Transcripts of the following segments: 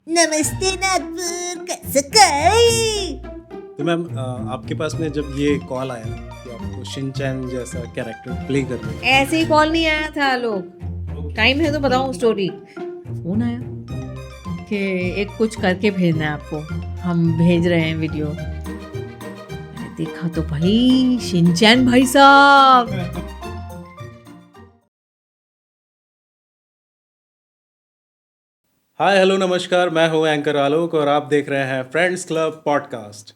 नमस्ते नागपुर, कसं काय? तो मैम आपके पास में जब ये कॉल आया कि आपको शिनचैन जैसा कैरेक्टर प्ले करना है, ऐसे ही कॉल नहीं आया था लोग। टाइम है तो बताऊं स्टोरी। फोन आया कि एक कुछ करके भेजना है आपको, हम भेज रहे हैं वीडियो। मैंने देखा तो भाई शिनचैन भाई साहब। हाय हेलो नमस्कार, मैं हूँ एंकर आलोक और आप देख रहे हैं फ्रेंड्स क्लब पॉडकास्ट।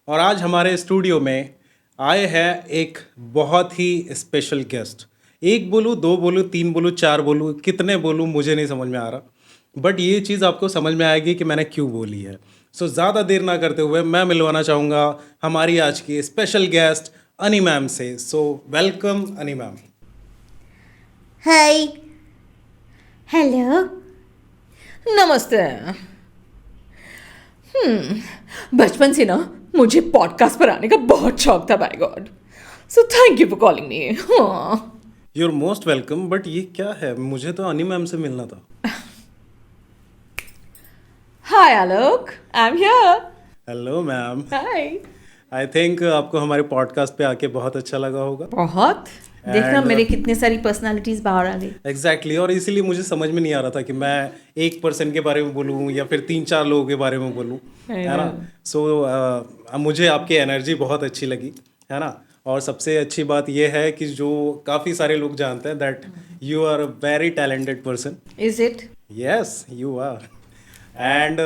और आज हमारे स्टूडियो में आए हैं एक बहुत ही स्पेशल गेस्ट। एक बोलूँ, दो बोलूँ, तीन बोलूँ, चार बोलूँ, कितने बोलूँ मुझे नहीं समझ में आ रहा, बट ये चीज़ आपको समझ में आएगी कि मैंने क्यों बोली है। सो ज़्यादा देर ना करते हुए मैं मिलवाना चाहूँगा हमारी आज की स्पेशल गेस्ट अनी मैम से। सो वेलकम अनी मैम। हाय, हेलो, नमस्ते। बचपन से ना मुझे पॉडकास्ट पर आने का बहुत शौक था, by God. So thank you for calling me. You are most welcome, but ये क्या है? मुझे तो अनी मैम से मिलना था। Hi Alok, I am here. Hello ma'am. Hi. I think आपको हमारे पॉडकास्ट पे आके बहुत अच्छा लगा होगा। बहुत। देखना And, मेरे कितने सारी पर्सनालिटीज बाहर आ गई। एग्जैक्टली और इसीलिए मुझे समझ में नहीं आ रहा था कि मैं एक पर्सन के बारे में बोलूँ या फिर तीन चार लोगों के बारे में बोलूँ, है ना। सो मुझे आपकी एनर्जी बहुत अच्छी लगी, है ना। और सबसे अच्छी बात यह है कि जो काफ़ी सारे लोग जानते हैं that you are a very talented person. Is it? Yes you are, and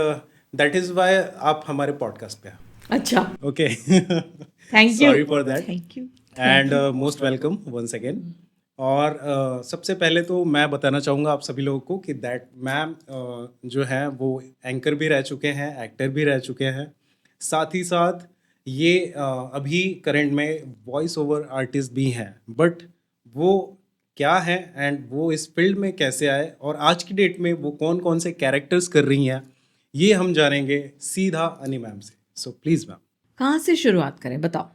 that is why आप हमारे पॉडकास्ट पे हैं। अच्छा। Okay thank you. Sorry for that thank you. And most welcome once again. और सबसे पहले तो मैं बताना चाहूँगा आप सभी लोगों को कि दैट मैम जो है वो एंकर भी रह चुके हैं, एक्टर भी रह चुके हैं, साथ ही साथ ये अभी करंट में वॉइस ओवर आर्टिस्ट भी हैं। बट वो क्या है एंड वो इस फील्ड में कैसे आए और आज की डेट में वो कौन कौन से कैरेक्टर्स कर रही हैं, ये हम जानेंगे सीधा अनी मैम से। So please ma'am. कहाँ से शुरुआत करें, बताओ।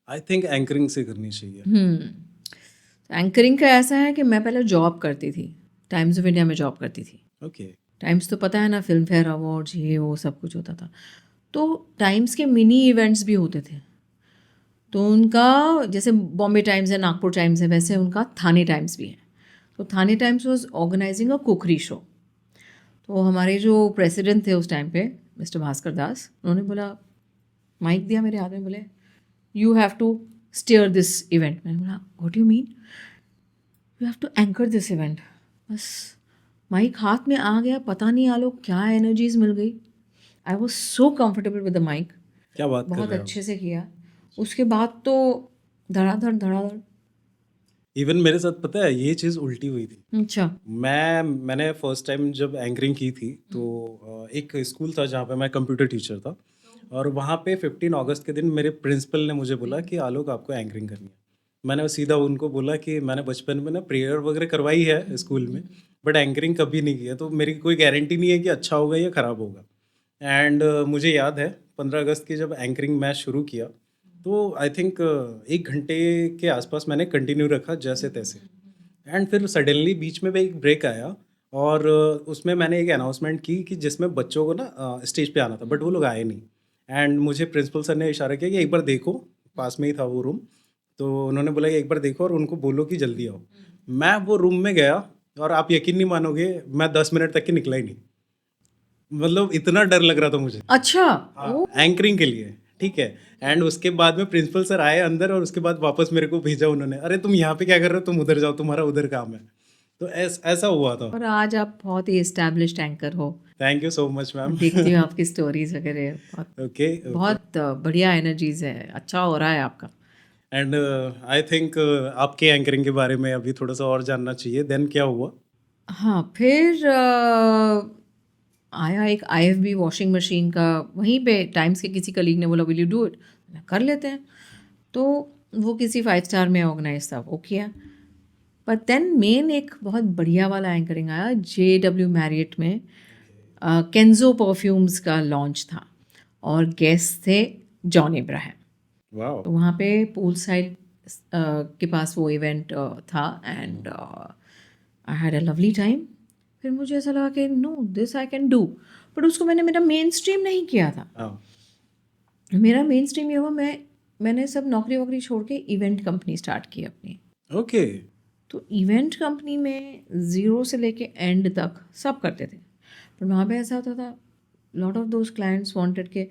आई थिंक एंकरिंग से करनी चाहिए। एंकरिंग का ऐसा है कि मैं पहले जॉब करती थी, टाइम्स ऑफ इंडिया में जॉब करती थी। ओके। टाइम्स तो पता है ना, फिल्म फेयर अवार्ड्स ये वो सब कुछ होता था। तो टाइम्स के मिनी इवेंट्स भी होते थे। तो उनका जैसे बॉम्बे टाइम्स है, नागपुर टाइम्स है, वैसे उनका थाने टाइम्स भी है। तो Thane times was organising a cookery show. तो हमारे जो प्रेसिडेंट थे उस टाइम पे, मिस्टर भास्कर दास, उन्होंने बोला, माइक दिया मेरे हाथ में, बोले you have to steer this event. मैंने बोला what you mean? You have to anchor this event. बस माइक हाथ में आ गया, पता नहीं आलोक क्या एनर्जीज मिल गई। I was so comfortable with the mic. क्या बात कर बहुत रहे हो? अच्छे से किया। उसके बाद तो धड़ाधड़ धड़ाधड़। इवन मेरे साथ पता है ये चीज़ उल्टी हुई थी। अच्छा। मैंने फर्स्ट टाइम जब एंकरिंग की थी तो एक स्कूल था जहाँ पे मैं कंप्यूटर टीचर था, और वहाँ पे 15 अगस्त के दिन मेरे प्रिंसिपल ने मुझे बोला कि आलोक आपको एंकरिंग करनी है। मैंने सीधा उनको बोला कि मैंने बचपन में ना प्रेयर वगैरह करवाई है स्कूल में, बट एंकरिंग कभी नहीं किया, तो मेरी कोई गारंटी नहीं है कि अच्छा होगा या ख़राब होगा। एंड मुझे याद है 15 अगस्त की जब एंकरिंग मैं शुरू किया तो आई थिंक 1 घंटे के आसपास मैंने कंटिन्यू रखा जैसे तैसे। एंड फिर सडनली बीच में एक ब्रेक आया और उसमें मैंने एक अनाउंसमेंट की कि जिसमें बच्चों को ना स्टेज पे आना था, बट वो लोग आए नहीं। एंड मुझे प्रिंसिपल सर ने इशारा किया कि एक बार देखो, पास में ही था वो रूम, तो उन्होंने बोला कि एक बार देखो और उनको बोलो कि जल्दी आओ। मैं वो रूम में गया और आप यकीन नहीं मानोगे, मैं 10 मिनट तक के निकला ही नहीं। मतलब इतना डर लग रहा था मुझे। अच्छा। हाँ, एंकरिंग के लिए, ठीक है। एंड उसके बाद में प्रिंसिपल सर आए अंदर और उसके बाद वापस मेरे को भेजा उन्होंने, अरे तुम यहाँ पे क्या कर रहे हो, तुम उधर जाओ, तुम्हारा उधर काम है। तो ऐसा हुआ था। और आज आप बहुत ही एस्टैब्लिश्ड एंकर हो। Thank you so much ma'am. देखती हूँ आपकी स्टोरीज वगैरह, बहुत ओके। बहुत बढ़िया एनर्जीज है, अच्छा हो रहा है आपका। एंड आई थिंक आपके एंकरिंग के बारे में अभी थोड़ा सा और जानना चाहिए। देन क्या हुआ? हाँ, फिर आया एक IFB वॉशिंग मशीन का, वहीं पे टाइम्स के किसी कलीग ने बोला विल यू डू इट, कर लेते हैं। तो वो किसी 5 स्टार में ऑर्गेनाइज था, वो किया। पर देन मेन एक बहुत बढ़िया वाला एंकरिंग आया JW मैरियट में। केंजो परफ्यूम्स का लॉन्च था और गेस्ट थे जॉन इब्राहिम। वाह। तो वहाँ पे पूल साइड के पास वो इवेंट था and I had a lovely time. फिर मुझे ऐसा लगा कि no this I can do, but उसको मैंने मेरा मेन स्ट्रीम नहीं किया था। हाँ, मेरा मेन स्ट्रीम ये हुआ, मैंने सब नौकरी वोकरी छोड़ के इवेंट कंपनी स्टार्ट की अपनी। ओके, तो इवेंट कंपनी में ज़ीरो से लेके एंड तक सब करते थे, पर वहाँ पे ऐसा होता था lot of those clients wanted के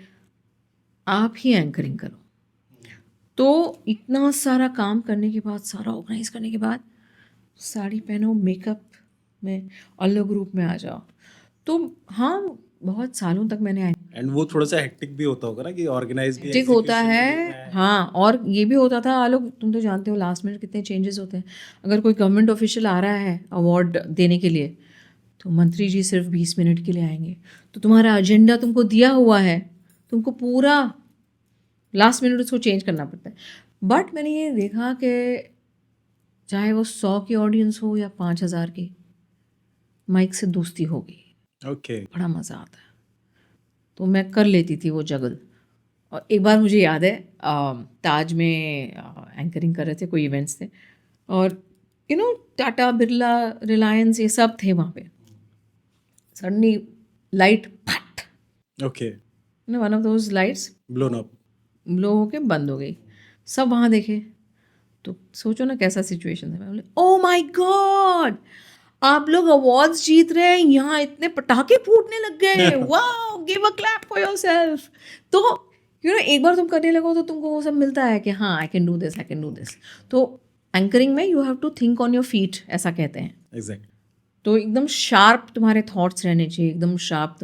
आप ही एंकरिंग करो। तो इतना सारा काम करने के बाद, सारा ऑर्गेनाइज करने के बाद, साड़ी पहनो, मेकअप में अलग ग्रुप में आ जाओ। तो हाँ, बहुत सालों तक मैंने एंड वो थोड़ा सा हेक्टिक भी होता होगा ना कि ऑर्गेनाइज भी ठीक होता execution भी है। देखना है। हाँ, और ये भी होता था आलोक, तुम तो जानते हो लास्ट मिनट कितने चेंजेस होते हैं। अगर कोई गवर्नमेंट ऑफिशियल आ रहा है अवार्ड देने के लिए, तो मंत्री जी सिर्फ 20 मिनट के लिए आएंगे, तो तुम्हारा एजेंडा तुमको दिया हुआ है, तुमको पूरा लास्ट मिनट उसको चेंज करना पड़ता है। बट मैंने ये देखा कि चाहे वो 100 की ऑडियंस हो या 5,000 की, माइक से दोस्ती होगी, ओके, बड़ा मज़ा आता है। तो मैं कर लेती थी वो जगल। और एक बार मुझे याद है ताज में एंकरिंग कर रहे थे, कोई इवेंट्स थे, और टाटा बिरला रिलायंस ये सब थे वहाँ पे। सडनली लाइट फट, okay, one of those lights blown up. Blow होके बंद हो गई। सब वहाँ देखे, तो सोचो ना कैसा सिचुएशन था। मैं बोले ओ माय गॉड, आप लोग अवार्ड्स जीत रहे हैं, यहाँ इतने पटाखे फूटने लग गए, wow, give a clap for yourself. तो एक बार तुम करने लगो तो तुमको वो सब मिलता है कि हाँ I can do this, I can do this. तो एंकरिंग में you have to think on your feet, ऐसा कहते हैं। एग्जैक्ट। तो एकदम शार्प तुम्हारे थॉट्स रहने चाहिए, एकदम शार्प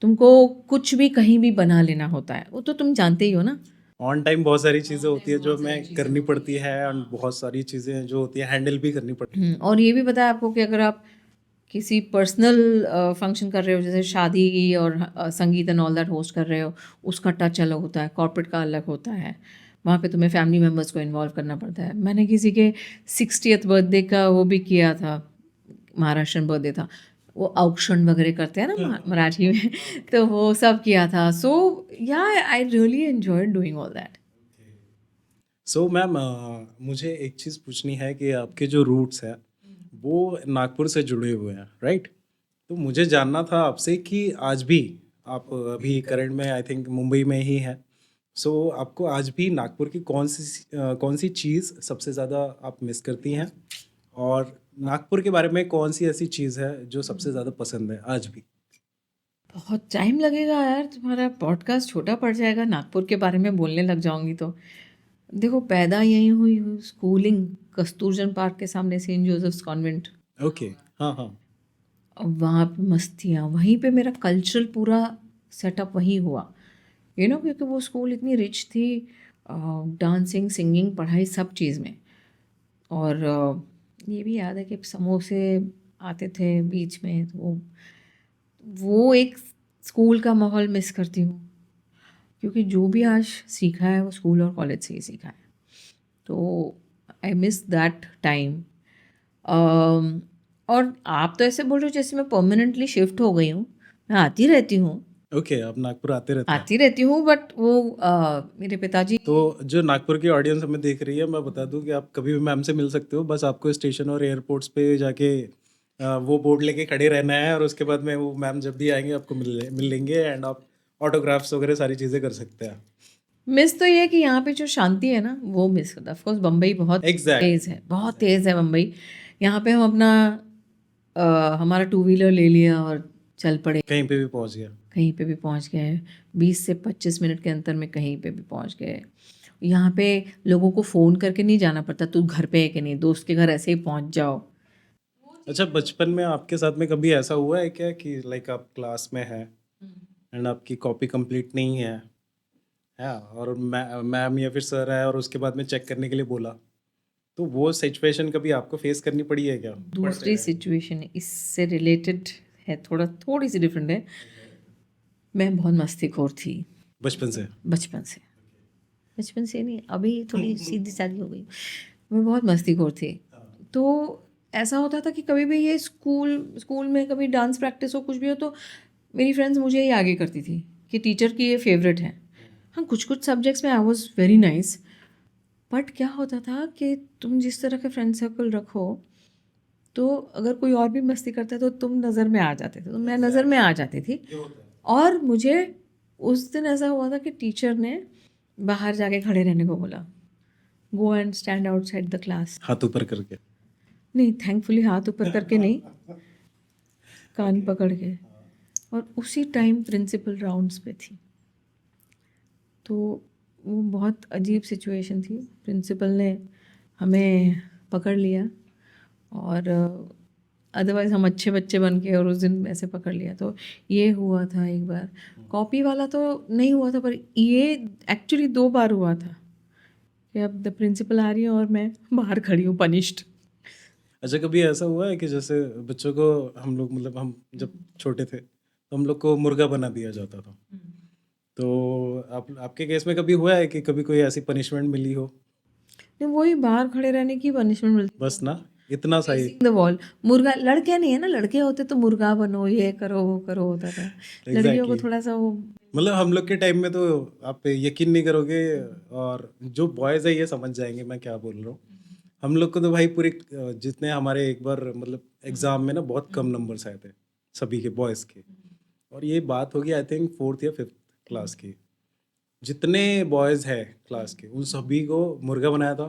तुमको कुछ भी कहीं भी बना लेना होता है, वो तो तुम जानते ही हो ना। ऑन टाइम बहुत सारी चीज़ें होती है जो हमें करनी पड़ती है, और बहुत सारी चीज़ें जो होती है हैंडल भी करनी पड़ती है। और ये भी पता है आपको कि अगर आप किसी पर्सनल फंक्शन कर रहे हो, जैसे शादी और संगीत एंड ऑल दैट होस्ट कर रहे हो, उसका टच अलग होता है, कॉर्पोरेट का अलग होता है। वहाँ पे तुम्हें फैमिली मेम्बर्स को इन्वॉल्व करना पड़ता है। मैंने किसी के 60th बर्थडे का वो भी किया था, महाराष्ट्रन बर्थडे था, वो औक्षण वगैरह करते हैं ना मराठी में, तो वो सब किया था। सो या I really enjoyed doing all that. So ma'am, मुझे एक चीज़ पूछनी है कि आपके जो रूट्स हैं वो नागपुर से जुड़े हुए हैं, राइट? तो मुझे जानना था आपसे कि आज भी आप अभी करंट में आई थिंक मुंबई में ही हैं। सो आपको आज भी नागपुर की कौन सी चीज़ सबसे ज़्यादा आप मिस करती हैं, और नागपुर के बारे में कौन सी ऐसी चीज़ है जो सबसे ज़्यादा पसंद है आज भी? बहुत टाइम लगेगा यार, तुम्हारा पॉडकास्ट छोटा पड़ जाएगा, नागपुर के बारे में बोलने लग जाऊंगी तो। देखो, पैदा यहीं हुई हूँ, स्कूलिंग कस्तूरजन पार्क के सामने सेंट जोसेफ्स कॉन्वेंट, ओके, हाँ हाँ, वहाँ पे मस्तियाँ, वहीं पे मेरा कल्चरल पूरा सेटअप वहीं हुआ। क्योंकि वो स्कूल इतनी रिच थी, डांसिंग, सिंगिंग, पढ़ाई, सब चीज़ में। और ये भी याद है कि समोसे आते थे बीच में, तो वो एक स्कूल का माहौल मिस करती हूँ, क्योंकि जो भी आज सीखा है वो स्कूल और कॉलेज से ही सीखा है। तो आई मिस दैट टाइम। और आप तो ऐसे बोल रहे हो जैसे मैं परमानेंटली शिफ्ट हो गई हूँ। मैं आती रहती हूँ, ओके, आप नागपुर आते रहते हैं। बट वो मेरे पिताजी। तो जो नागपुर की ऑडियंस हमें देख रही है, मैं बता दूं कि आप कभी भी मैम से मिल सकते हो। बस आपको स्टेशन और एयरपोर्ट्स पे जाके वो बोर्ड लेके खड़े रहना है, और उसके बाद में वो मैम जब भी आएंगे आपको मिल लेंगे, एंड आप ऑटोग्राफ्स वगैरह सारी चीज़ें कर सकते हैं। मिस तो ये है कि यहाँ पे जो शांति है ना, वो मिस करता है। ऑफकोर्स बम्बई बहुत Exact. तेज़ है, बहुत तेज़ है बम्बई। यहाँ पे हम अपना हमारा 2 व्हीलर ले लिया और चल पड़े, कहीं पे भी पहुंच गया। कहीं पे भी पहुँच गए, 20 से 25 मिनट के अंतर में कहीं पे भी पहुँच गए। यहाँ पे लोगों को फ़ोन करके नहीं जाना पड़ता, तू घर पे है कि नहीं, दोस्त के घर ऐसे ही पहुँच जाओ। अच्छा, बचपन में आपके साथ में कभी ऐसा हुआ है क्या कि लाइक आप क्लास में हैं एंड आपकी कॉपी कंप्लीट नहीं है, और मैम या फिर सर है और उसके बाद में चेक करने के लिए बोला, तो वो सिचुएशन कभी आपको फेस करनी पड़ी है क्या? दूसरी सिचुएशन इससे रिलेटेड है, थोड़ी सी डिफरेंट है। मैं बहुत मस्तीखोर थी बचपन से? बचपन से नहीं, अभी थोड़ी सीधी सादी हो गई। मैं बहुत मस्तीखोर थी। तो ऐसा होता था कि कभी भी ये स्कूल में कभी डांस प्रैक्टिस हो, कुछ भी हो, तो मेरी फ्रेंड्स मुझे ही आगे करती थी कि टीचर की ये फेवरेट है। हाँ, कुछ सब्जेक्ट्स में I was very nice, but क्या होता था कि तुम जिस तरह के फ्रेंड सर्कल रखो, तो अगर कोई और भी मस्ती करता है तो तुम नज़र में आ जाते थे, तो मैं नज़र में आ जाती थी। और मुझे उस दिन ऐसा हुआ था कि टीचर ने बाहर जाके खड़े रहने को बोला, go and stand outside the class. हाथ ऊपर करके। नहीं, थैंकफुली हाथ ऊपर करके नहीं, कान पकड़ के। और उसी टाइम प्रिंसिपल राउंड्स पे थी, तो वो बहुत अजीब सिचुएशन थी। प्रिंसिपल ने हमें पकड़ लिया और अदरवाइज़ हम अच्छे बच्चे बन के, और उस दिन ऐसे पकड़ लिया। तो ये हुआ था एक बार। कॉपी वाला तो नहीं हुआ था, पर ये एक्चुअली 2 बार हुआ था कि अब द प्रिंसिपल आ रही है और मैं बाहर खड़ी हूँ पनिश्ड। अच्छा, कभी ऐसा हुआ है कि जैसे बच्चों को हम लोग, मतलब हम जब छोटे थे तो हम लोग को मुर्गा बना दिया जाता था, तो आपके केस में कभी हुआ है कि कभी कोई ऐसी पनिशमेंट मिली हो? नहीं, वही बाहर खड़े रहने की पनिशमेंट मिलती बस ना, इतना सही। The wall. मुर्गा, लड़के नहीं है ना, लड़के होते तो मुर्गा बनो, ये करो वो करो होता था। लड़कियों को एग्जैक्टली। थोड़ा सा वो, मतलब हम लोग के टाइम में तो आप यकीन नहीं करोगे, और जो बॉयज़ है ये समझ जाएंगे मैं क्या बोल रहा हूँ। हम लोग को तो भाई पूरे जितने हमारे एक बार मतलब एग्ज़ाम में ना बहुत कम नंबर्स आए थे सभी के, बॉयज़ के। और ये बात होगी आई थिंक 4th या 5th क्लास की। जितने बॉयज़ हैं क्लास के उन सभी को मुर्गा बनाया था,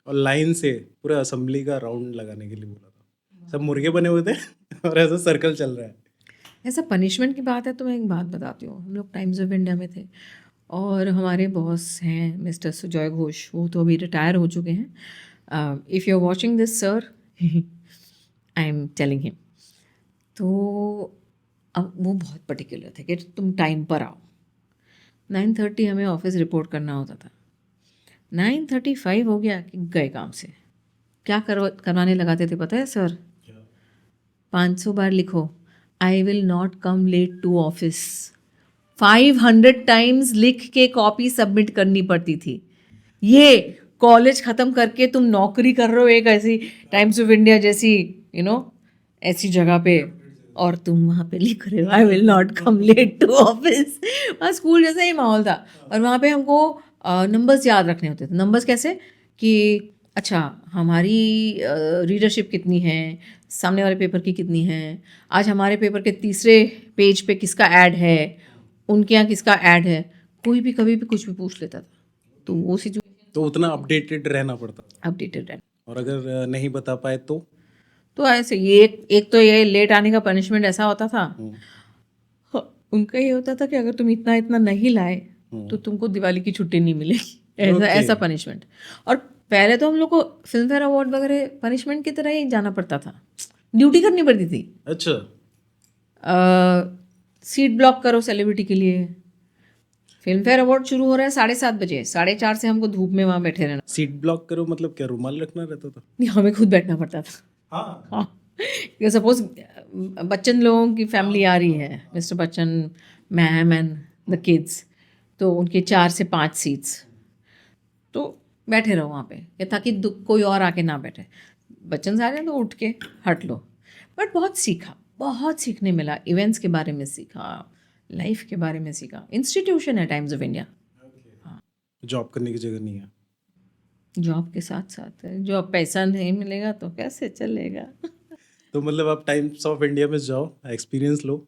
और लाइन से पूरे असेंबली का राउंड लगाने के लिए बोला था। सब मुर्गे बने हुए थे और ऐसा सर्कल चल रहा है। ऐसा पनिशमेंट की बात है तो मैं एक बात बताती हूँ। हम लोग टाइम्स ऑफ इंडिया में थे और हमारे बॉस हैं मिस्टर सुजॉय घोष, वो तो अभी रिटायर हो चुके हैं। If you are watching this sir, I am telling him. तो अब वो बहुत पर्टिकुलर थे कि तुम टाइम पर आओ। 9:30 हमें ऑफिस रिपोर्ट करना होता था। 9:35 हो गया कि गए काम से। क्या करवाने लगाते थे पता है सर? 500 बार लिखो, I will not come late to office. 500 times लिख के कॉपी सबमिट करनी पड़ती थी। ये कॉलेज ख़त्म करके तुम नौकरी कर रहे हो एक ऐसी टाइम्स ऑफ इंडिया जैसी ऐसी जगह पे, और तुम वहाँ पे लिख रहे हो I will not come late to office. वहाँ स्कूल जैसा ही माहौल था। और वहाँ पे हमको नंबर्स याद रखने होते थे। नंबर्स कैसे कि अच्छा, हमारी रीडरशिप कितनी है, सामने वाले पेपर की कितनी है, आज हमारे पेपर के तीसरे पेज पे किसका ऐड है, उनके यहाँ किसका ऐड है। कोई भी कभी भी कुछ भी पूछ लेता था, तो वो सिचुएशन तो उतना अपडेटेड रहना पड़ता था। अपडेटेड रहना। और अगर नहीं बता पाए तो ऐसे ये एक तो ये लेट आने का पनिशमेंट ऐसा होता था। हाँ, उनका ये होता था कि अगर तुम इतना इतना नहीं लाए तो तुमको दिवाली की छुट्टी नहीं मिलेगी, ऐसा Okay. ऐसा पनिशमेंट। और पहले तो हम लोग को फिल्म फेयर अवार्ड वगैरह पनिशमेंट की तरह ही जाना पड़ता था, ड्यूटी करनी पड़ती थी। अच्छा, सीट ब्लॉक करो सेलिब्रिटी के लिए। फिल्म फेयर अवार्ड शुरू हो रहा है 7:30 बजे, 4:30 से हमको धूप में वहाँ बैठे रहना। सीट ब्लॉक करो मतलब क्या, रुमाल रखना रहता था? नहीं, हमें खुद बैठना पड़ता था। हाँ। हाँ, सपोज बच्चन लोगों की फैमिली आ रही है, mister Bachchan, ma'am and the kids, तो उनके 4 से 5 सीट्स, तो बैठे रहो वहाँ पे, ताकि कोई और आके ना बैठे। बच्चन आ रहे तो उठ के हट लो। बट बहुत सीखा, बहुत सीखने मिला। इवेंट्स के बारे में सीखा, लाइफ के बारे में सीखा। इंस्टीट्यूशन है टाइम्स ऑफ इंडिया। जॉब करने की जगह नहीं है। जॉब के साथ साथ है, जॉब पैसा नहीं मिलेगा तो कैसे चलेगा। तो मतलब आप टाइम्स ऑफ इंडिया में जाओ, एक्सपीरियंस लो,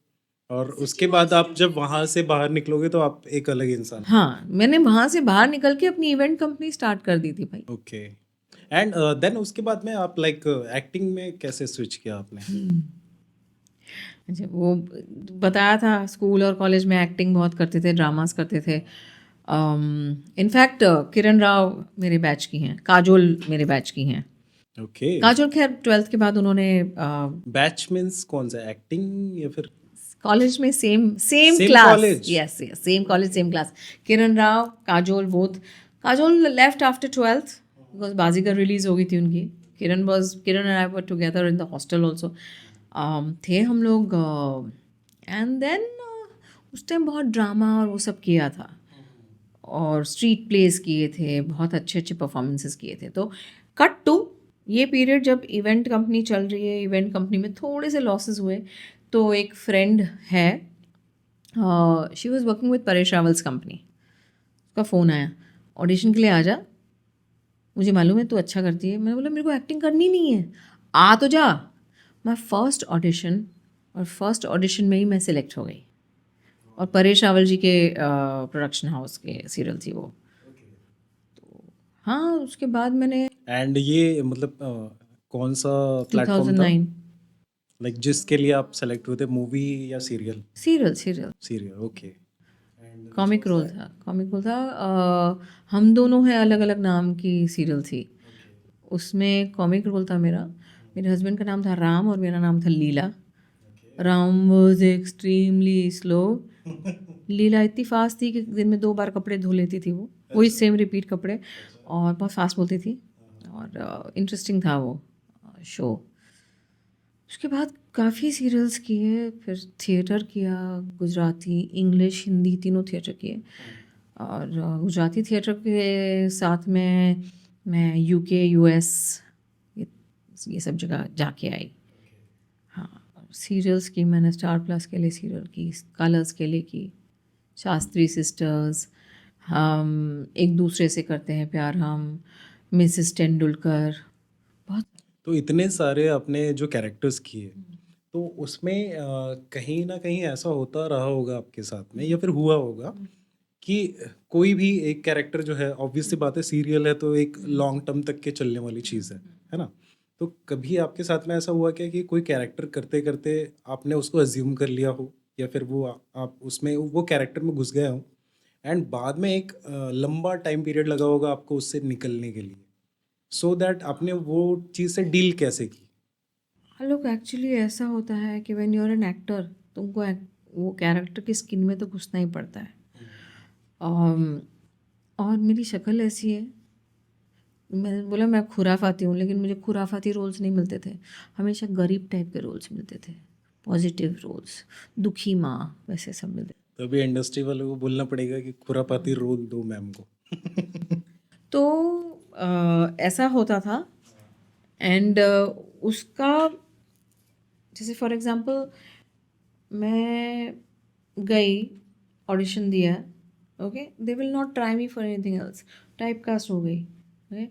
और उसके बाद आप जब वहाँ से बाहर निकलोगे तो आप एक अलग इंसान। हाँ, मैंने वहाँ से बाहर निकल के अपनी इवेंट कंपनी स्टार्ट कर दी थी भाई। ओके। एंड देन उसके बाद में आप लाइक एक्टिंग में कैसे स्विच किया आपने? अच्छा, वो बताया था, स्कूल और कॉलेज में एक्टिंग बहुत करते थे, ड्रामास करते थे। इनफैक्ट किरण राव मेरे बैच की हैं, काजोल मेरे बैच की हैं। ओके। काजोल खैर 12th के बाद उन्होंने बैच मीन्स कौन सा, एक्टिंग या फिर? कॉलेज में same Same class. college? Yes yes, same college same class. Kiran Rao, Kajol, both. Kajol left after 12th because Baazigar release हो गई थी उनकी। Kiran and I were together in the hostel also. थे हम लोग। एंड देन उस टाइम बहुत ड्रामा और वो सब किया था, और स्ट्रीट प्लेस किए थे, बहुत अच्छे अच्छे परफॉर्मेंसेस किए थे। तो कट टू ये पीरियड जब इवेंट कंपनी चल रही है, इवेंट कंपनी में थोड़े से लॉसेस हुए, तो एक फ्रेंड है, she was working with Paresh रावल्स कंपनी, उसका फ़ोन आया, ऑडिशन के लिए आ जा, मुझे मालूम है तू अच्छा करती है। मैंने बोला मेरे को एक्टिंग करनी नहीं है, आ तो जा। मैं फर्स्ट ऑडिशन में ही मैं सिलेक्ट हो गई। और परेश रावल जी के प्रोडक्शन हाउस के सीरियल थी वो। हाँ, उसके बाद मैंने एंड ये मतलब कौन सा प्लेटफॉर्म था 2009 लाइक जिसके लिए आप सेलेक्ट हुए थे, मूवी या serial? Serial serial, okay. Comic role था। हम दोनों है अलग अलग नाम की सीरियल थी। उसमें कॉमिक रोल था मेरा। मेरे हस्बैंड का नाम था राम और मेरा नाम था Leela. Ram was extremely slow. Leela इतनी फास्ट थी कि दिन में 2 बार कपड़े धो लेती थी वो, वही सेम रिपीट कपड़े, और बहुत फास्ट बोलती थी। और इंटरेस्टिंग था वो शो। उसके बाद काफ़ी सीरियल्स किए, फिर थिएटर किया, गुजराती, इंग्लिश, हिंदी तीनों थिएटर किए। और गुजराती थिएटर के साथ में मैं यूके, यूएस, ये सब जगह जाके आई। हाँ, सीरियल्स की मैंने स्टार प्लस के लिए सीरियल की, कलर्स के लिए की, शास्त्री सिस्टर्स, हम एक दूसरे से करते हैं प्यार, हम, मिसेस तेंदुलकर, बहुत। तो इतने सारे आपने जो कैरेक्टर्स किए, तो उसमें कहीं ना कहीं ऐसा होता रहा होगा आपके साथ में या फिर हुआ होगा कि कोई भी एक कैरेक्टर जो है, ऑब्वियस सी बात है सीरियल है तो एक लॉन्ग टर्म तक के चलने वाली चीज़ है ना? तो कभी आपके साथ में ऐसा हुआ क्या कि कोई कैरेक्टर करते करते आपने उसको अज्यूम कर लिया हो, या फिर वो आप उसमें वो कैरेक्टर में घुस गए हो एंड बाद में एक लंबा टाइम पीरियड लगा होगा आपको उससे निकलने के लिए, सो दैट आपने वो चीज़ से डील कैसे की? लोग एक्चुअली ऐसा होता है कि when you are an actor, तुमको वो कैरेक्टर की स्किन में तो घुसना ही पड़ता है। और मेरी शक्ल ऐसी है, मैंने बोला मैं खुराफाती हूँ, लेकिन मुझे खुराफाती रोल्स नहीं मिलते थे, हमेशा गरीब टाइप के रोल्स मिलते थे, पॉजिटिव रोल्स, दुखी माँ, वैसे सब मिलते। तो अभी इंडस्ट्री वालों को बोलना पड़ेगा कि खुरापाती रोल दो मैम को। तो ऐसा होता था। एंड उसका, जैसे फॉर एग्जांपल मैं गई, ऑडिशन दिया, okay, they will not try me for anything else, type cast हो गई। ओके,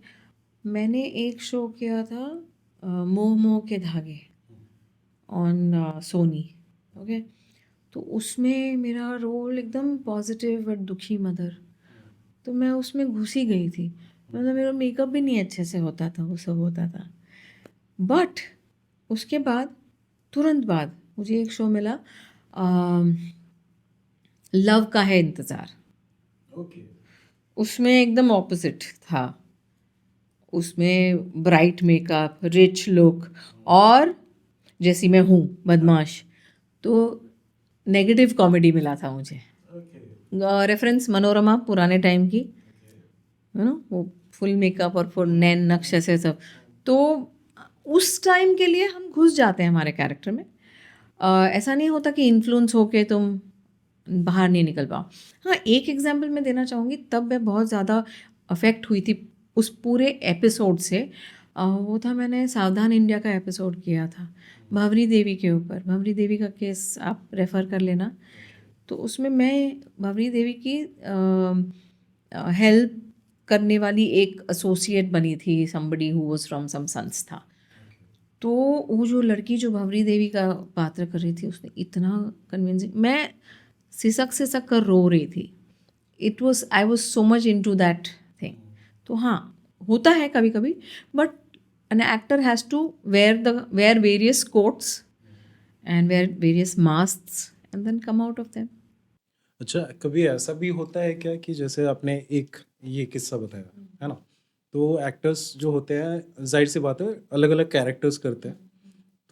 मैंने एक शो किया था मोह मोह के धागे ऑन सोनी। ओके, तो उसमें मेरा रोल एकदम पॉजिटिव बट दुखी मदर, तो मैं उसमें घुसी गई थी। मतलब मेरा मेकअप भी नहीं अच्छे से होता था, वो सब होता था। बट उसके बाद, तुरंत बाद मुझे एक शो मिला, लव का है इंतज़ार। ओके। उसमें एकदम ऑपोजिट था। उसमें ब्राइट मेकअप, रिच लुक, और जैसी मैं हूँ बदमाश, तो नेगेटिव कॉमेडी मिला था मुझे। रेफरेंस मनोरमा पुराने टाइम की, है ना, वो फुल मेकअप और फुल नैन नक्श ऐसे सब। तो उस टाइम के लिए हम घुस जाते हैं हमारे कैरेक्टर में। ऐसा नहीं होता कि इन्फ्लुएंस होके तुम बाहर नहीं निकल पाओ। हाँ, एक एग्जांपल मैं देना चाहूँगी, तब मैं बहुत ज़्यादा अफेक्ट हुई थी उस पूरे एपिसोड से। वो था, मैंने सावधान इंडिया का एपिसोड किया था भंवरी देवी के ऊपर। भंवरी देवी का केस आप रेफ़र कर लेना। तो उसमें मैं भंवरी देवी की हेल्प करने वाली एक एसोसिएट बनी थी, somebody who was from some संस्था। तो वो जो लड़की जो भंवरी देवी का पात्र कर रही थी, उसने इतना कन्विंसिंग, मैं सिसक सिसक कर रो रही थी। It was, I was so much into that thing. तो हाँ, होता है कभी कभी, but an actor has to wear various coats and wear various masks and then come out of them. अच्छा, कभी ऐसा भी होता है क्या कि जैसे आपने एक ये किस्सा बताया है ना, तो एक्टर्स जो होते हैं जाहिर सी बात है अलग अलग कैरेक्टर्स करते हैं,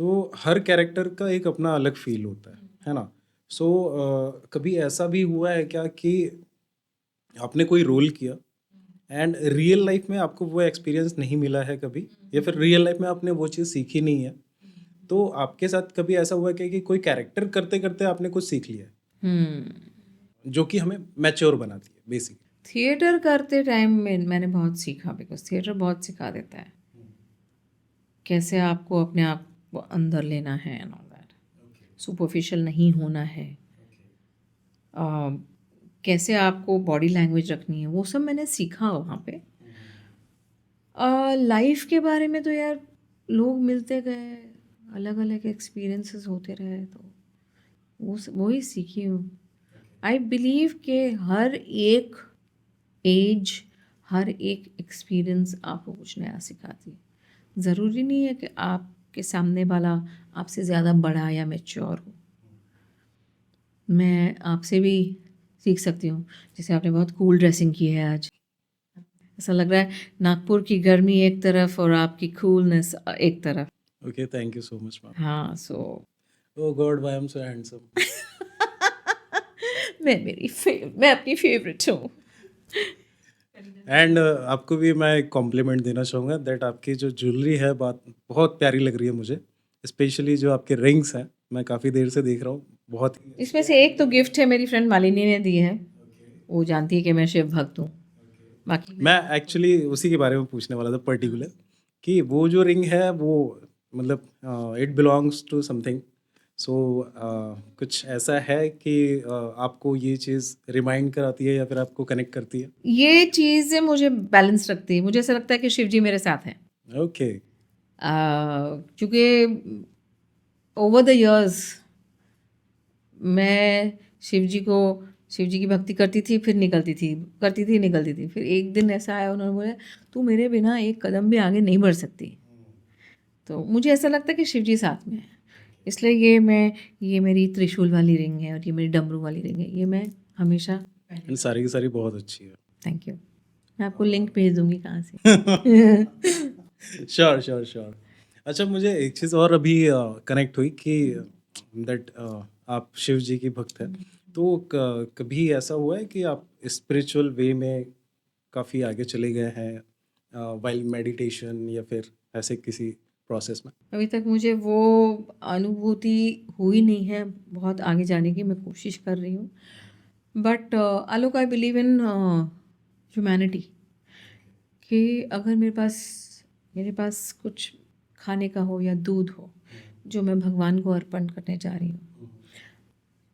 तो हर कैरेक्टर का एक अपना अलग फील होता है ना? सो कभी ऐसा भी हुआ है क्या कि आपने कोई रोल किया एंड रियल लाइफ में आपको वो एक्सपीरियंस नहीं मिला है कभी, या फिर रियल लाइफ में आपने वो चीज़ सीखी नहीं है, तो आपके साथ कभी ऐसा हुआ क्या कि कोई कैरेक्टर करते करते आपने कुछ सीख लिया है जो कि हमें मैच्योर बनाती है बेसिकली? थिएटर करते टाइम में मैंने बहुत सीखा, बिकॉज थिएटर बहुत सिखा देता है कैसे आपको अपने आप को अंदर लेना है एंड ऑल दैट, सुपरफिशियल नहीं होना है, कैसे आपको बॉडी लैंग्वेज रखनी है, वो सब मैंने सीखा वहाँ पे। लाइफ के बारे में तो यार लोग मिलते गए, अलग अलग एक्सपीरियंसेस होते रहे, तो वो ही सीखी हूँ. आई बिलीव कि हर एक एज, हर एक एक्सपीरियंस आपको कुछ नया सिखाती है. ज़रूरी नहीं है कि आपके सामने वाला आपसे ज़्यादा बड़ा या मैच्योर हो. मैं आपसे भी सीख सकती हूँ. जैसे आपने बहुत कूल ड्रेसिंग की है आज, ऐसा लग रहा है नागपुर की गर्मी एक तरफ और आपकी कूलनेस एक तरफ. Okay, thank you so much ma'am. हाँ, so oh god, why I am so handsome. मैं अपनी फेवरेट हूँ. एंड आपको भी मैं एक कॉम्प्लीमेंट देना चाहूँगा दैट आपकी जो ज्वेलरी है बात बहुत प्यारी लग रही है मुझे. स्पेशली जो आपके रिंग्स हैं, मैं काफ़ी देर से देख रहा हूँ, बहुत ही इसमें से एक तो गिफ्ट है, मेरी फ्रेंड मालिनी ने दी है. वो जानती है कि मैं शिव भक्त हूँ. बाकी मैं एक्चुअली उसी के बारे में पूछने वाला था पर्टिकुलर कि वो जो रिंग है वो मतलब इट बिलोंग्स टू समथिंग. सो कुछ ऐसा है कि आपको ये चीज़ रिमाइंड कराती है या फिर आपको कनेक्ट करती है. ये चीज़ें मुझे बैलेंस रखती है. मुझे ऐसा लगता है कि शिव जी मेरे साथ हैं. ओके. क्योंकि ओवर द इयर्स मैं शिव जी की भक्ति करती थी, फिर निकलती थी. फिर एक दिन ऐसा आया, उन्होंने बोला तू मेरे बिना एक कदम भी आगे नहीं बढ़ सकती. तो मुझे ऐसा लगता है कि शिव जी साथ में है. इसलिए ये मेरी त्रिशूल वाली रिंग है और ये मेरी डमरू वाली रिंग है. ये मैं हमेशा एंड सारी की सारी बहुत अच्छी है. Thank you. मैं आपको लिंक भेज दूंगी कहाँ से. Sure sure sure. अच्छा, मुझे एक चीज़ और अभी कनेक्ट हुई कि दैट आप शिव जी की भक्त हैं. तो कभी ऐसा हुआ है कि आप स्पिरिचुअल वे में काफ़ी आगे चले गए हैं वाइल मेडिटेशन या फिर ऐसे किसी प्रोसेस में. अभी तक मुझे वो अनुभूति हुई नहीं है बहुत आगे जाने की. मैं कोशिश कर रही हूँ. But Alok, I believe in humanity. कि अगर मेरे पास कुछ खाने का हो या दूध हो जो मैं भगवान को अर्पण करने जा रही हूँ,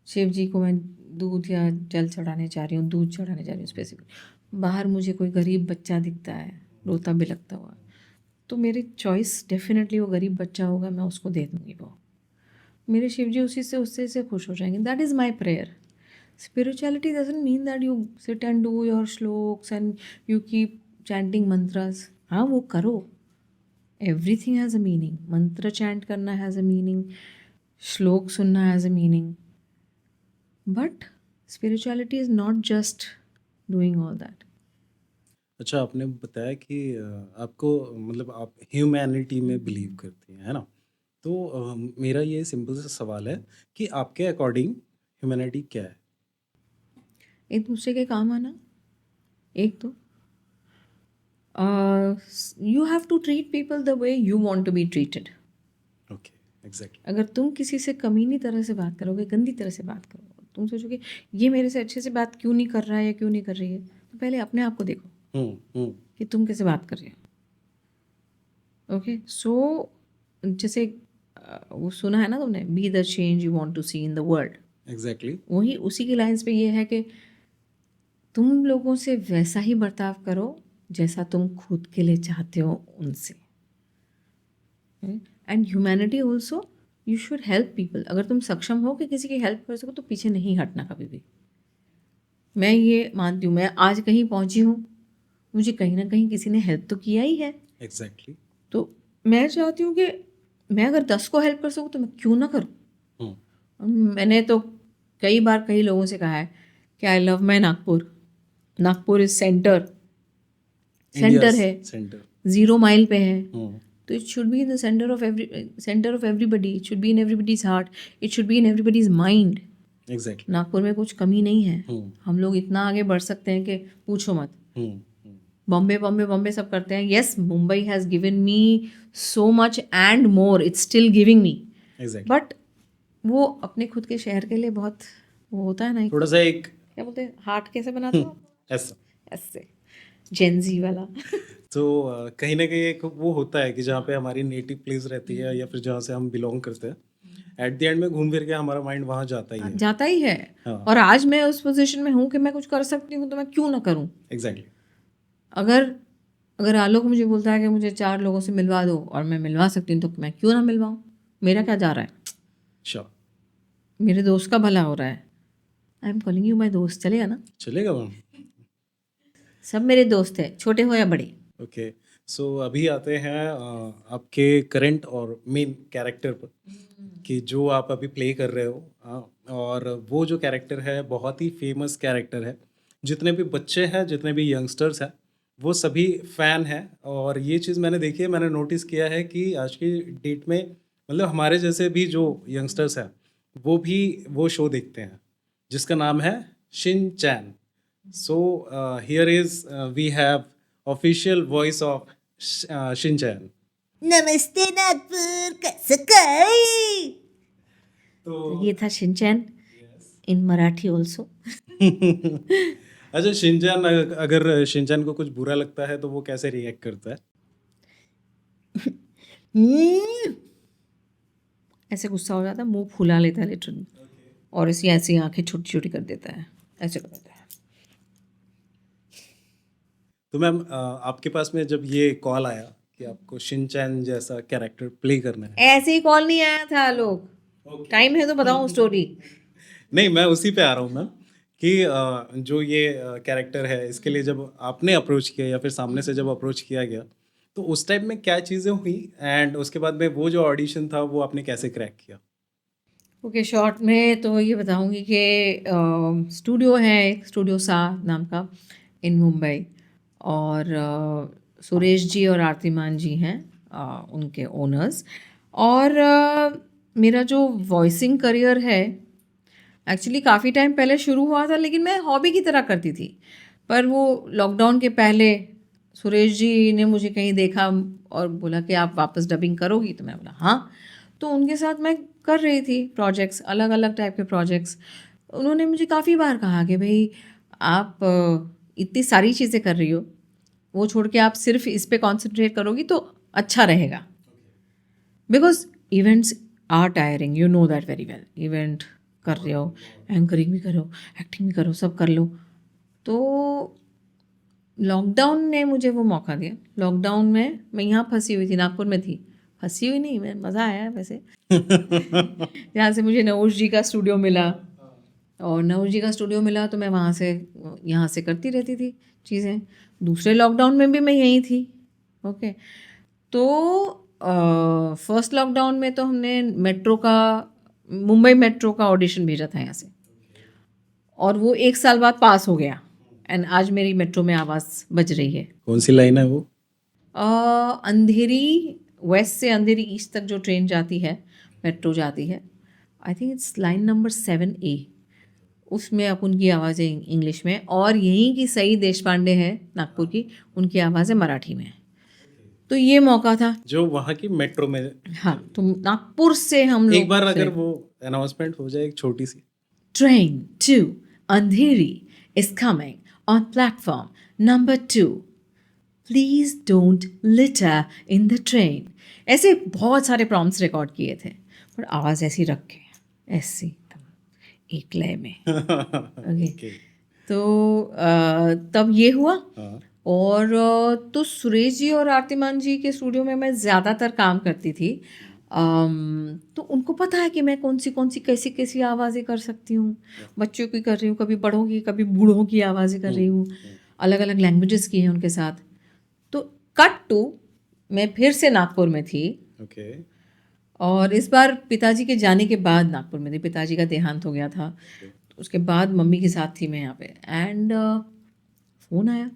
शिव जी को मैं दूध या जल चढ़ाने जा रही हूँ, दूध चढ़ाने जा रही हूँ स्पेसिफिक. बाहर मुझे कोई गरीब बच्चा दिखता है रोता बिलखता हुआ, तो मेरी चॉइस डेफिनेटली वो गरीब बच्चा होगा, मैं उसको दे दूँगी. वो मेरे शिव जी उससे से खुश हो जाएंगे. That is my prayer. Spirituality doesn't mean that you sit and do your shloks and you keep chanting mantras. हाँ, वो करो. Everything has a meaning. मंत्र चैंट करना has a meaning. श्लोक सुनना has a meaning. But spirituality is not just doing all that. अच्छा, आपने बताया कि आपको मतलब आप ह्यूमैनिटी में बिलीव करती हैं, है ना. तो मेरा ये सिंपल सा सवाल है कि आपके अकॉर्डिंग ह्यूमैनिटी क्या है. एक दूसरे के काम आना. एक तो you have to treat people the way you want to be treated. Okay, exactly. अगर तुम किसी से कमीनी तरह से बात करोगे, गंदी तरह से बात करोगे, तुम सोचोगे ये मेरे से अच्छे से बात क्यों नहीं कर रहा है या क्यों नहीं कर रही है, तो पहले अपने आप को देखो कि तुम कैसे बात कर रहे हो. ओके, सो जैसे वो सुना है ना तुमने, be the change you want to see in the world. Exactly. वही उसी की लाइंस पे ये है कि तुम लोगों से वैसा ही बर्ताव करो जैसा तुम खुद के लिए चाहते हो उनसे. And humanity also, you should help people. अगर तुम सक्षम हो कि किसी की हेल्प कर सको तो पीछे नहीं हटना कभी भी. मैं ये मानती हूँ, मैं आज कहीं पहुँची हूँ, मुझे कहीं ना कहीं किसी ने हेल्प तो किया ही है. एग्जैक्टली. तो मैं चाहती हूँ कि मैं अगर 10 को हेल्प कर सकूँ तो मैं क्यों ना करूँ. मैंने तो कई बार कई लोगों से कहा है कि I love my Nagpur. Nagpur is centre है, सेंटर 0 माइल पे है. तो it should be in the centre of everybody. It should be in everybody's heart. It should be in everybody's mind. Exactly. Nagpur में कुछ कमी नहीं है. हम लोग इतना आगे बढ़ सकते हैं कि पूछो मत. बॉम्बे सब करते हैं. Yes, Mumbai has given me so much and more. It's still giving me. Exactly. But वो अपने खुद के शहर के लिए बहुत वो होता है ना, थोड़ा सा एक क्या बोलते हैं, हार्ट कैसे बनाते हो ऐसा. ऐसे जेंजी वाला. तो कहीं ना कहीं एक वो होता है कि जहाँ पे हमारी नेटिव प्लेस रहती है या फिर जहाँ से हम बिलोंग करते हैं, एट द एंड में घूम फिर के हमारा माइंड वहाँ जाता ही है. हाँ. और आज मैं उस पोजीशन में हूँ कि मैं कुछ कर सकती हूँ, तो मैं क्यों ना करूँ. एग्जैक्टली. अगर अगर आलोक मुझे बोलता है कि मुझे 4 लोगों से मिलवा दो और मैं मिलवा सकती हूँ तो मैं क्यों ना मिलवाऊँ, मेरा क्या जा रहा है, श्योर, मेरे दोस्त का भला हो रहा है। आई एम कॉलिंग यू माई दोस्त, चलेगा ना? चलेगा मैम। सब मेरे दोस्त हैं, छोटे हो या बड़े। ओके, सो अभी आते हैं आपके करंट और मेन कैरेक्टर पर, कि जो आप अभी प्ले कर रहे हो। और वो जो कैरेक्टर है बहुत ही फेमस कैरेक्टर है, जितने भी बच्चे हैं, जितने भी यंगस्टर्स हैं, वो सभी फैन हैं। और ये चीज़ मैंने देखी है, मैंने नोटिस किया है कि आज की डेट में मतलब हमारे जैसे भी जो यंगस्टर्स हैं वो भी वो शो देखते हैं जिसका नाम है Shin Chan. So here is we have official voice of Shin Chan. नमस्ते नागपुर, कसं काय? तो ये था शिनचैन इन मराठी ऑल्सो। अच्छा, शिनचैन, अगर शिनचैन को कुछ बुरा लगता है तो वो कैसे रिएक्ट करता है? ऐसे गुस्सा हो जाता है, मुंह फुला लेता है लिटरली, और इसकी ऐसी आंखें छोटी छोटी कर देता है, ऐसे कर देता है। तो मैम आपके पास में जब ये कॉल आया कि आपको शिनचैन जैसा कैरेक्टर प्ले करना है, ऐसे ही कॉल नहीं आया था लोग, टाइम है तो बताऊं स्टोरी। नहीं मैं उसी पे आ रहा हूँ मैम, कि जो ये कैरेक्टर है इसके लिए जब आपने अप्रोच किया या फिर सामने से जब अप्रोच किया गया, तो उस टाइम में क्या चीज़ें हुई, एंड उसके बाद में वो जो ऑडिशन था वो आपने कैसे क्रैक किया? ओके, शॉर्ट में तो ये बताऊंगी कि स्टूडियो है, एक स्टूडियो सा नाम का इन मुंबई, और सुरेश जी और आरतीमान जी हैं उनके ओनर्स। और मेरा जो वॉइसिंग करियर है एक्चुअली काफ़ी टाइम पहले शुरू हुआ था, लेकिन मैं हॉबी की तरह करती थी। पर वो लॉकडाउन के पहले सुरेश जी ने मुझे कहीं देखा और बोला कि आप वापस डबिंग करोगी, तो मैं बोला हाँ। तो उनके साथ मैं कर रही थी प्रोजेक्ट्स, अलग अलग टाइप के प्रोजेक्ट्स। उन्होंने मुझे काफ़ी बार कहा कि भाई आप इतनी सारी चीज़ें कर रही हो, वो छोड़ के आप सिर्फ इस पे कॉन्सेंट्रेट करोगी तो अच्छा रहेगा, because events are tiring, you know that very well. Event कर रहे हो, एंकरिंग भी करो, एक्टिंग भी करो, सब कर लो। तो लॉकडाउन ने मुझे वो मौका दिया। लॉकडाउन में मैं यहाँ फंसी हुई थी, नागपुर में थी, फंसी हुई नहीं, मैं मज़ा आया वैसे। यहाँ से मुझे नवोश जी का स्टूडियो मिला, और नवोश जी का स्टूडियो मिला तो मैं वहाँ से यहाँ से करती रहती थी चीज़ें। दूसरे लॉकडाउन में भी मैं यहीं थी। ओके, तो फर्स्ट लॉकडाउन में तो हमने मेट्रो का, मुंबई मेट्रो का ऑडिशन भेजा था यहाँ से, और वो 1 साल बाद पास हो गया, एंड आज मेरी मेट्रो में आवाज़ बज रही है। कौन सी लाइन है वो? अंधेरी वेस्ट से अंधेरी ईस्ट तक जो ट्रेन जाती है, मेट्रो जाती है, I think it's line number 7A, उसमें अब उनकी आवाज़ें इंग्लिश में, और यहीं की सई देशपांडे है नागपुर की, उनकी आवाज़ें मराठी में है। तो ये मौका था जो वहाँ की मेट्रो में। हाँ, तो नागपुर से हम लोग एक बार अगर वो अनाउंसमेंट हो जाए एक छोटी सी। Train to Andheri is coming on platform number 2, please don't litter in the train. ऐसे बहुत सारे प्रॉम्प्ट्स रिकॉर्ड किए थे, पर आवाज़ ऐसी रख के, ऐसी एक लय में। ओके, तो तब ये हुआ। हाँ, और तो सुरेश जी और आरतीमान जी के स्टूडियो में मैं ज़्यादातर काम करती थी। तो उनको पता है कि मैं कौन सी कैसी कैसी आवाज़ें कर सकती हूँ। बच्चों की कर रही हूँ, कभी बड़ों की, कभी बूढ़ों की आवाज़ें कर रही हूँ, अलग अलग लैंग्वेजेस की हैं उनके साथ। तो कट टू मैं फिर से नागपुर में थी, ओके, और इस बार पिताजी के जाने के बाद नागपुर में थी। पिताजी का देहांत हो गया था, तो उसके बाद मम्मी के साथ थी मैं यहाँ पे, एंड फ़ोन आया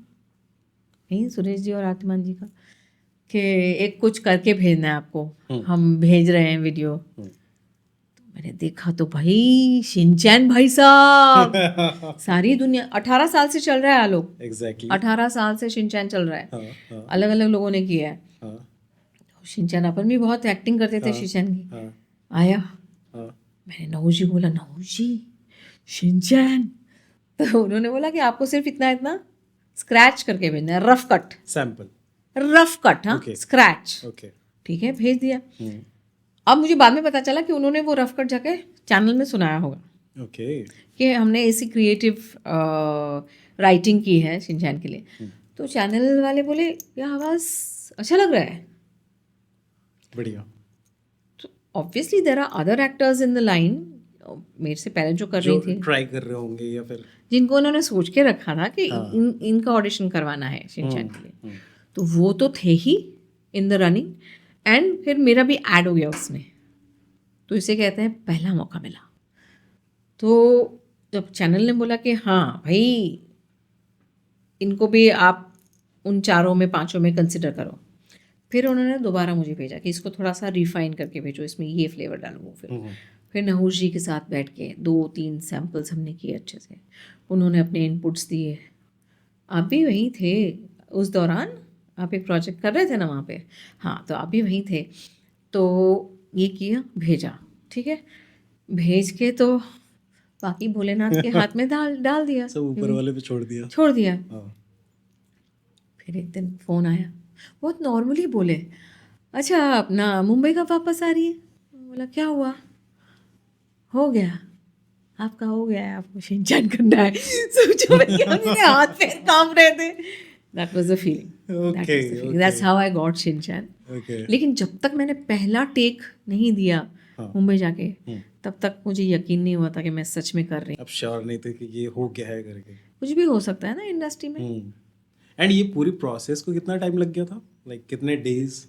यहीं सुरेश जी और आत्मान जी का कि एक कुछ करके भेजना है आपको, हम भेज रहे हैं वीडियो। तो मैंने देखा तो भाई शिनचैन भाई साहब, सारी दुनिया 18 साल से चल रहा है आलोक, एग्जैक्टली, 18 साल से शिनचैन चल रहा है, हाँ, अलग अलग लोगों ने किया है। हाँ, तो शिनचैन अपन भी बहुत एक्टिंग करते थे शिनचैन की। हाँ, आया, हाँ, मैंने नवू जी को बोला, नवू जी शिनचैन। तो उन्होंने बोला कि आपको सिर्फ इतना इतना स्क्रैच करके भेजना है, rough cut, sample, rough cut, हाँ, Okay. स्क्रैच। ओके, ठीक है, भेज दिया। अब मुझे बाद में पता चला कि उन्होंने वो रफ कट जाके चैनल में सुनाया होगा ओके, कि हमने ऐसी क्रिएटिव राइटिंग की है शिनचैन के लिए। तो चैनल वाले बोले ये आवाज़ अच्छा लग रहा है. बढ़िया. तो obviously there are other actors in the line, मेरे से पहले जो कर जो रही थी, ट्राई कर रहे होंगे या फिर जिनको उन्होंने सोच के रखा था कि हाँ. इनका ऑडिशन करवाना है शिनचैन के लिए, हम्म. तो वो तो थे ही इन द रनिंग. एंड फिर मेरा भी ऐड हो गया उसमें. तो इसे कहते हैं पहला मौका मिला. तो जब चैनल ने बोला कि हाँ भाई इनको भी आप उन चारों में पांचों में कंसिडर करो, फिर उन्होंने दोबारा मुझे भेजा कि इसको थोड़ा सा रिफाइन करके भेजो, इसमें ये फ्लेवर डालो. वो फिर नहूर जी के साथ बैठ के 2-3 सैम्पल्स हमने किए अच्छे से. उन्होंने अपने इनपुट्स दिए. आप भी वहीं थे उस दौरान, आप एक प्रोजेक्ट कर रहे थे ना वहाँ पे. हाँ, तो आप भी वहीं थे. तो ये किया, भेजा. ठीक है, भेज के तो बाकी भोलेनाथ के हाथ में डाल दिया, सब ऊपर वाले पे छोड़ दिया. छोड़ दिया. हाँ. फिर एक दिन फ़ोन आया, बहुत नॉर्मली बोले, अच्छा अपना मुंबई का वापस आ रही है. बोला क्या हुआ? हो गया, आपका हो गया है, आपको शिनचैन करना है. सोचो मैं क्या, मेरे हाथ पैर कांप रहे थे. That was the feeling. Okay. That's how I got Shinchan. Okay. लेकिन जब तक मैंने पहला टेक नहीं दिया हाँ. मुंबई जाके, तब तक मुझे यकीन नहीं हुआ था कि मैं सच में कर रही हूँ. अब श्योर नहीं थे कि ये हो क्या है करके. कुछ भी हो सकता है ना इंडस्ट्री में. एंड ये पूरी प्रोसेस को कितना टाइम लग गया था? लाइक कितने डेज?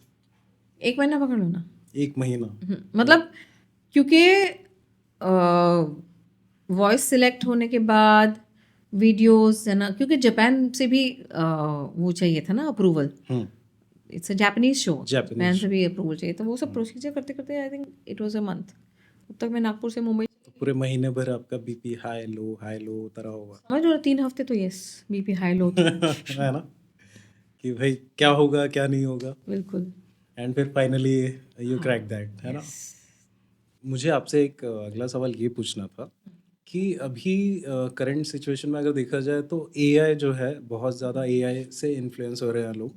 1 महीना पकड़ लो ना. 1 महीना. मतलब क्योंकि वॉइस सिलेक्ट होने के बाद वीडियोस है ना, क्योंकि जापान से भी वो चाहिए था ना approval. It's a Japanese show, Japan से भी अप्रूवल चाहिए. तो वो सब प्रोसीजर करते करते I think it was a month. तब तक मैं नागपुर से मुंबई, पूरे महीने भर आपका बीपी हाई लो होता रहा होगा. समझ लो 3 हफ्ते तो यस बीपी हाई लो था. है ना, कि भाई क्या होगा क्या नहीं होगा. बिल्कुल. एंड फिर फाइनली यू क्रैक दैट, है ना. मुझे आपसे एक अगला सवाल ये पूछना था कि अभी करंट सिचुएशन में अगर देखा जाए तो एआई जो है, बहुत ज़्यादा एआई से इन्फ्लुएंस हो रहे हैं लोग.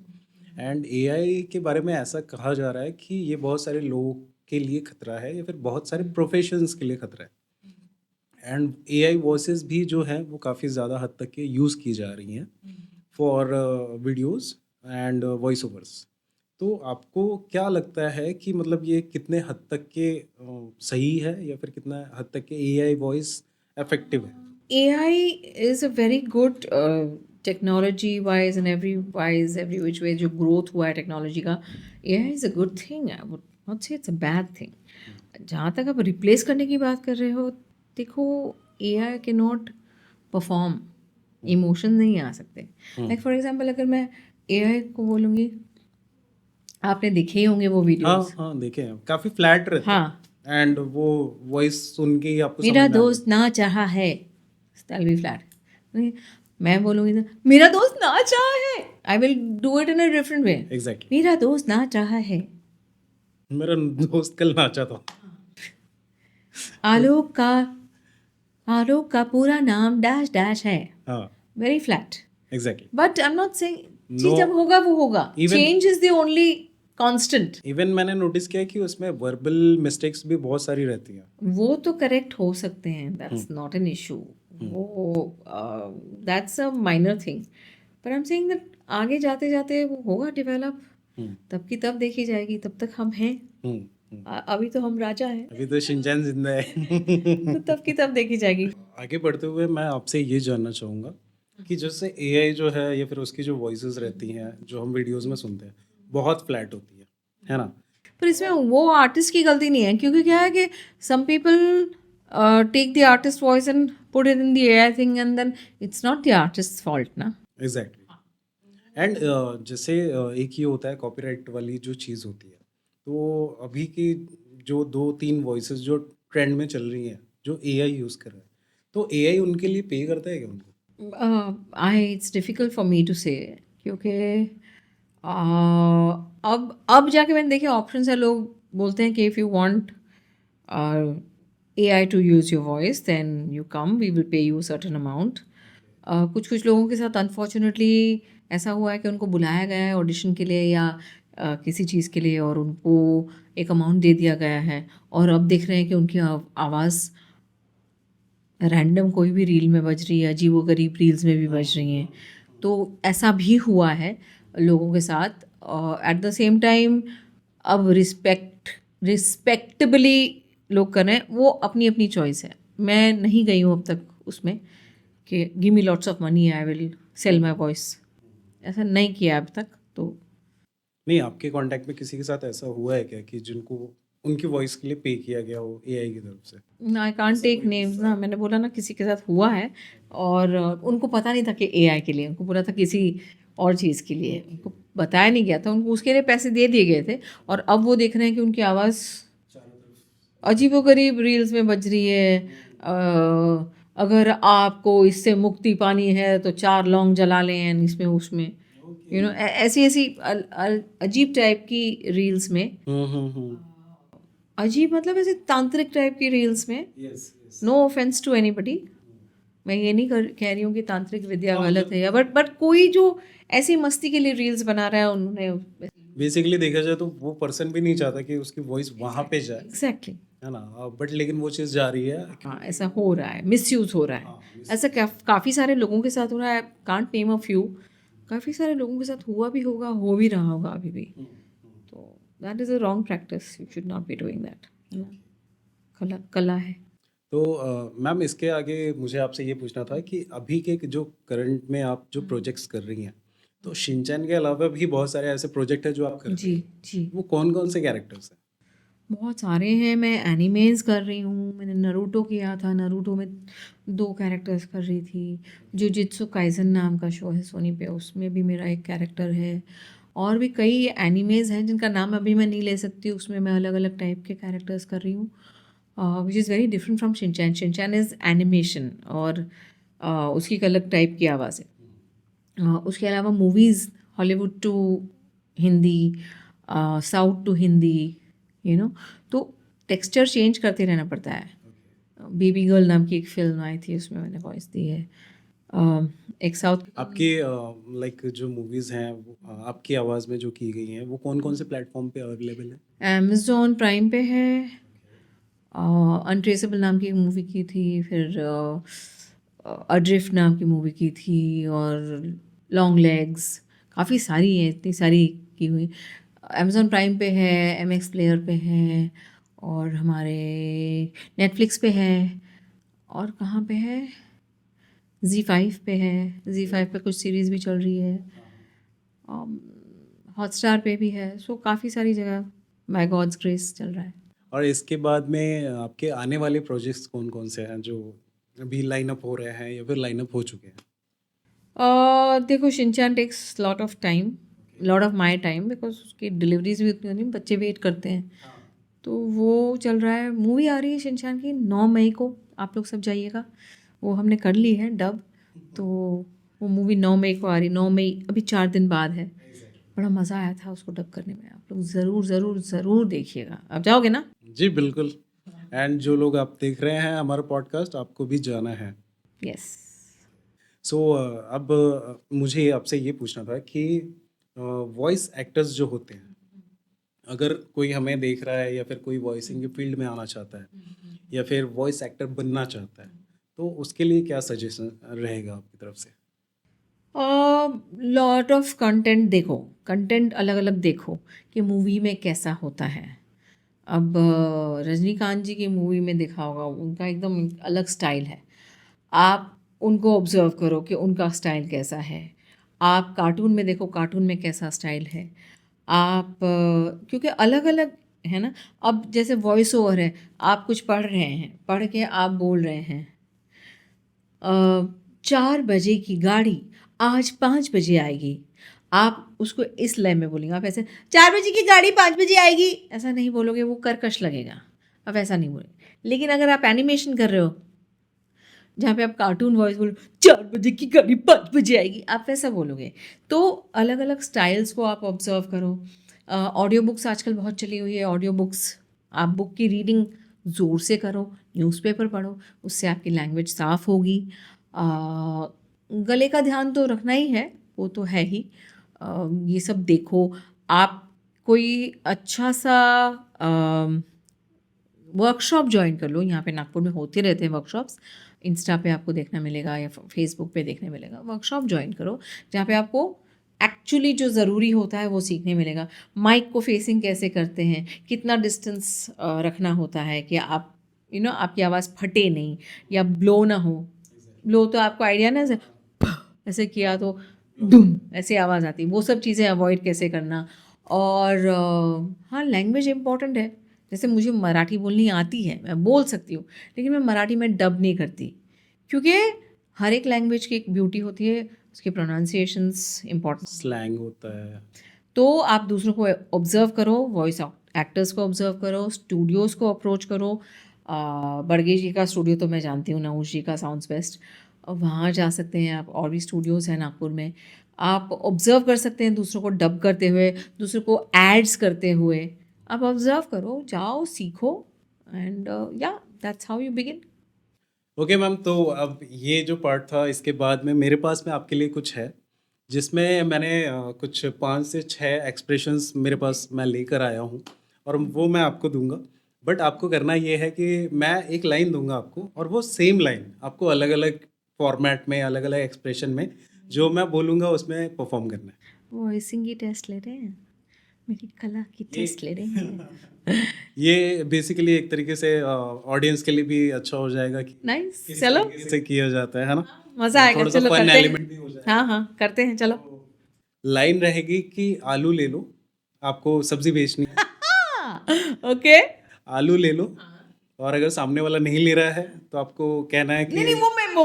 एंड एआई के बारे में ऐसा कहा जा रहा है कि ये बहुत सारे लोगों के लिए खतरा है या फिर बहुत सारे प्रोफेशंस के लिए खतरा है. एंड एआई वॉइसेस भी जो हैं वो काफ़ी ज़्यादा हद तक के यूज़ की जा रही हैं for videos and voice overs. तो आपको क्या लगता है कि मतलब ये कितने हद तक के सही है या फिर कितना हद तक के एआई वॉइस इफेक्टिव है? AI is a very good technology wise and every which way जो growth हुआ है टेक्नोलॉजी का, AI is a good thing. I would not say it's a bad thing. जहाँ तक आप रिप्लेस करने की बात कर रहे हो, देखो AI cannot perform, इमोशन नहीं आ सकते. लाइक फॉर एग्जाम्पल अगर मैं AI को बोलूँगी, आपने देखे ही होंगे वो वीडियोस. हाँ देखे हैं, काफ़ी फ्लैट रहते हैं. हाँ. एंड वो वॉइस सुन के ही आपको मेरा समझ में आ दोस्त नाच रहा है, that'll be flat. मैं बोलूँगी ना मेरा दोस्त नाच रहा है, I will do it in a different way. जाए. एग्जैक्टली. मेरा दोस्त नाच रहा है. मेरा दोस्त कल नाचा था. आलोक का पूरा नाम डैश डैश है. हाँ. Very flat. Exactly. But I am not saying No. जब होगा वो होगा. Even- change is the only constant. Even मैंने नोटिस किया कि उसमें वर्बल मिस्टेक्स भी बहुत सारी रहती हैं. वो तो करेक्ट हो सकते हैं, दैट्स नॉट एन इशू. वो दैट्स अ माइनर थिंग. पर आई एम सेइंग दैट आगे जाते जाते वो होगा डेवलप. तब की तब देखी जाएगी. तब तक हम हैं. अभी तो हम राजा हैं. अभी तो शिनचैन जिंदा है. तो तब की तब देखी जाएगी. आगे बढ़ते हुए मैं आपसे ये जानना चाहूँगा कि जैसे एआई जो है या फिर उसकी जो वॉइसेस रहती हैं जो हम वीडियोस में सुनते हैं, बहुत फ्लैट होती है ना. पर इसमें वो आर्टिस्ट की गलती नहीं है, क्योंकि क्या है कि some people take the artist voice and put it in the AI thing and then it's not the artist fault ना. एग्जैक्टली. एंड जैसे एक ये होता है कॉपीराइट वाली जो चीज़ होती है, तो अभी की जो 2-3 वॉइसेस जो ट्रेंड में चल रही हैं जो एआई यूज़ कर रहा है, तो एआई उनके लिए पे करता है क्या उनको? It's difficult for me to say, क्योंकि अब जाके मैंने देखे ऑप्शन है. लोग बोलते हैं कि if you want AI to use your voice then you come, we will pay you certain amount. कुछ लोगों के साथ अनफॉर्चुनेटली ऐसा हुआ है कि उनको बुलाया गया है ऑडिशन के लिए या किसी चीज़ के लिए, और उनको एक अमाउंट दे दिया गया है, और अब देख रहे हैं कि उनकी आवाज़ रैंडम कोई भी रील में बज रही है, अजीबो गरीब रील्स में भी बज रही हैं. तो ऐसा भी हुआ है लोगों के साथ। एट द सेम टाइम अब रिस्पेक्टेबली लोग कर रहे हैं, वो अपनी अपनी चॉइस है। मैं नहीं गई हूँ अब तक उसमें कि give me lots of money I will sell my voice, ऐसा नहीं किया अब तक। तो नहीं, आपके कांटेक्ट में किसी के साथ ऐसा हुआ है क्या कि जिनको उनकी वॉइस के लिए पे किया गया हो एआई की तरफ से? आई कांट टेक नेम्स ना, मैंने बोला ना किसी के साथ हुआ है, और उनको पता नहीं था कि एआई के लिए, उनको बोला था किसी और चीज़ के लिए, उनको बताया नहीं गया था, उनको उसके लिए पैसे दे दिए गए थे। और अब वो देख रहे हैं कि उनकी आवाज़ अजीबोगरीब रील्स में बज रही है। अगर आपको इससे मुक्ति पानी है तो 4 लौंग जला लें इसमें उसमें, यू नो, ऐसी ऐसी अजीब टाइप की रील्स में, अजीब मतलब ऐसे तांत्रिक टाइप की रील्स में। नो ऑफेंस टू एनीबडी, मैं ये नहीं कह रही हूँ कि तांत्रिक विद्या गलत है, या बट कोई जो ऐसी मस्ती के लिए रील्स बना रहा है, उन्होंने बेसिकली देखा जाए तो वो पर्सन भी नहीं चाहता कि उसकी वॉइस वहां पे जाए, एग्जैक्टली, है ना, बट लेकिन वो चीज़ जा रही है। हाँ ऐसा हो रहा है, मिसयूज हो रहा है। ऐसा काफ़ी सारे लोगों के साथ हो रहा है, कांट नेम अ फ्यू, काफ़ी सारे लोगों के साथ हुआ भी होगा, हो भी रहा होगा अभी भी। तो that is a wrong practice, you should not be doing that, है ना, कला है। तो मैम, इसके आगे मुझे आपसे ये पूछना था कि अभी के जो करंट में आप जो प्रोजेक्ट्स कर रही हैं, तो शिनचैन के अलावा भी बहुत सारे ऐसे प्रोजेक्ट हैं जो आप कर रही जी हैं, जी, वो कौन कौन से कैरेक्टर्स हैं? बहुत सारे हैं। मैं एनिमेज कर रही हूँ, मैंने नरूटो किया था, नरूटो में 2 कैरेक्टर्स कर रही थी। जुजित्सु काइसन नाम का शो है सोनी पे, उसमें भी मेरा एक कैरेक्टर है। और भी कई एनिमेज हैं जिनका नाम अभी मैं नहीं ले सकती, उसमें मैं अलग अलग टाइप के कैरेक्टर्स कर रही हूँ, which is very different from Shinchan. Shinchan is animation, और उसकी एक अलग टाइप की आवाज़ है। उसके अलावा movies, Hollywood to Hindi, south to Hindi, you know, तो टेक्सचर चेंज करते रहना पड़ता है। बेबी गर्ल नाम की एक फिल्म आई थी, उसमें मैंने वॉइस दी है। एक साउथ, आपकी लाइक जो मूवीज़ हैं आपकी आवाज़ में जो की गई हैं, वो कौन कौन से प्लेटफॉर्म पे अवेलेबल है? अमेज़ॉन प्राइम पे है। अनट्रेसेबल नाम की एक मूवी की थी, फिर अड्रिफ्ट नाम की मूवी की थी, और लॉन्ग लेग्स, काफ़ी सारी है, इतनी सारी की हुई। अमेज़ॉन प्राइम पे है, एमएक्स प्लेयर पे है, और हमारे नेटफ्लिक्स पे है, और कहाँ पे है, Z5 पे है, Z5 पे कुछ सीरीज़ भी चल रही है, हॉटस्टार पे भी है। सो काफ़ी सारी जगह बाय गॉड्स ग्रेस चल रहा है। और इसके बाद में आपके आने वाले प्रोजेक्ट्स कौन कौन से हैं जो अभी लाइनअप हो रहे हैं या फिर लाइनअप हो चुके हैं? देखो, Shinchan takes lot of time, lot of my time, because उसकी डिलीवरीज भी उतनी होती हैं, बच्चे वेट करते हैं, तो वो चल रहा है। मूवी आ रही है शिनचैन की 9 मई को, आप लोग सब जाइएगा, वो हमने कर ली है डब, तो वो मूवी 9 मई को आ रही, 9 मई अभी 4 दिन बाद है। बड़ा मज़ा आया था उसको डब करने में, आप लोग ज़रूर ज़रूर ज़रूर देखिएगा। आप जाओगे ना? जी बिल्कुल। एंड जो लोग आप देख रहे हैं हमारा पॉडकास्ट, आपको भी जाना है। यस। सो अब मुझे आपसे ये पूछना था कि वॉइस एक्टर्स जो होते हैं, अगर कोई हमें देख रहा है या फिर कोई वॉइसिंग के फील्ड में आना चाहता है या फिर वॉइस एक्टर बनना चाहता है, तो उसके लिए क्या सजेशन रहेगा आपकी तरफ से? लॉट ऑफ कंटेंट देखो, कंटेंट अलग अलग देखो कि मूवी में कैसा होता है। अब रजनीकांत जी की मूवी में देखा होगा, उनका एकदम अलग स्टाइल है, आप उनको ऑब्जर्व करो कि उनका स्टाइल कैसा है। आप कार्टून में देखो, कार्टून में कैसा स्टाइल है। आप क्योंकि अलग अलग है ना। अब जैसे वॉइस ओवर है, आप कुछ पढ़ रहे हैं, पढ़ के आप बोल रहे हैं 4 बजे की गाड़ी आज 5 बजे आएगी, आप उसको इस लय में बोलेंगे। आप ऐसे 4 बजे की गाड़ी 5 बजे आएगी ऐसा नहीं बोलोगे, वो कर्कश लगेगा, आप ऐसा नहीं बोलेंगे। लेकिन अगर आप एनिमेशन कर रहे हो जहाँ पे आप कार्टून वॉइस बोलो 4 बजे की गाड़ी 5 बजे आएगी, आप वैसा बोलोगे। तो अलग अलग स्टाइल्स को आप ऑब्जर्व करो। ऑडियो बुक्स आजकल बहुत चली हुई है, ऑडियो बुक्स, आप बुक की रीडिंग ज़ोर से करो, न्यूज़पेपर पढ़ो, उससे आपकी लैंग्वेज साफ़ होगी। गले का ध्यान तो रखना ही है, वो तो है ही। ये सब देखो। आप कोई अच्छा सा वर्कशॉप ज्वाइन कर लो, यहाँ पे नागपुर में होते रहते हैं वर्कशॉप्स। इंस्टा पे आपको देखने मिलेगा या फेसबुक पे देखने मिलेगा। वर्कशॉप ज्वाइन करो जहाँ पे आपको एक्चुअली जो ज़रूरी होता है वो सीखने मिलेगा। माइक को फेसिंग कैसे करते हैं, कितना डिस्टेंस रखना होता है कि आप आपकी आवाज़ फटे नहीं या ब्लो ना हो। ब्लो तो आपको आइडिया ना, ऐसे किया तो डूम ऐसे आवाज़ आती, वो सब चीज़ें अवॉइड कैसे करना। और हाँ, लैंग्वेज इम्पॉर्टेंट है। जैसे मुझे मराठी बोलनी आती है, मैं बोल सकती हूँ, लेकिन मैं मराठी में डब नहीं करती, क्योंकि हर एक लैंग्वेज की एक ब्यूटी होती है, उसके प्रोनाउंसिएशंस इम्पॉर्टेंट। स्लैंग होता है। तो आप दूसरों को ऑब्जर्व करो, वॉइस एक्टर्स को ऑब्जर्व करो, स्टूडियोज़ को अप्रोच करो। बड़गे जी का स्टूडियो तो मैं जानती हूँ, नहुष जी का साउंड्स बेस्ट, वहाँ जा सकते हैं आप। और भी स्टूडियोज़ हैं नागपुर में, आप ऑब्जर्व कर सकते हैं दूसरों को डब करते हुए, दूसरों को एड्स करते हुए। आप ऑब्जर्व करो, जाओ, सीखो, एंड या that's how you begin. Okay ma'am, तो अब ये जो पार्ट था, इसके बाद में मेरे पास में आपके लिए कुछ है जिसमें मैंने कुछ 5 से 6 एक्सप्रेशंस मेरे पास मैं लेकर आया हूँ, और वो मैं आपको दूंगा। बट आपको करना ये है कि मैं एक लाइन दूंगा आपको, और वो सेम लाइन आपको अलग अलग फॉर्मेट में, अलग अलग एक्सप्रेशन में जो मैं बोलूँगा उसमें परफॉर्म करना है। वॉइसिंग की टेस्ट ले रहे हैं, मेरी कला की टेस्ट ले रहे हैं। ये बेसिकली एक तरीके से ऑडियंस के लिए भी अच्छा हो जाएगा कि नाइस, किस चलो, तरीके से किया जाता है ना। मज़ा आएगा, थोड़ा सा चलो फन करते एलिमेंट भी हो हैं। जाएगा। हाँ हाँ, करते हैं, चलो। लाइन रहेगी कि आलू ले लो, आपको सब्जी बेचनी है। ओके। आलू ले लो, और अगर सामने वाला नहीं ले रहा है तो आपको कहना है कि नहीं नहीं, वो मैं वो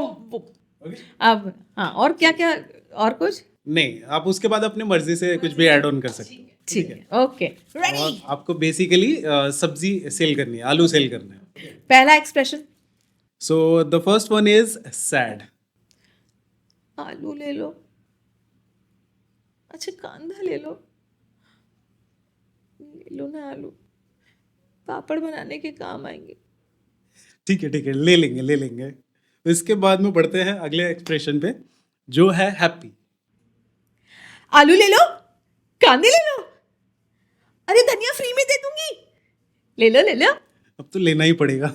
Okay? अब हाँ, और क्या क्या, और कुछ? नहीं, आप उसके बाद अपनी मर्जी से कुछ भी ऐड ऑन कर सकते हैं। ठीक है, ओके, और रेडी। आपको बेसिकली सब्जी सेल करनी है, आलू सेल करना है। पहला expression, so the first one is sad. आलू ले लो। अच्छा, कांदा ले लो, ले लो ना आलू, पापड़ बनाने के काम आएंगे। ठीक है ठीक है, ले लेंगे ले लेंगे। इसके बाद में बढ़ते हैं अगले एक्सप्रेशन पे, जो है हैप्पी। आलू ले लो, कांदे ले लो, अरे धनिया फ्री में दे दूंगी, ले लो ले लो। अब तो लेना ही पड़ेगा।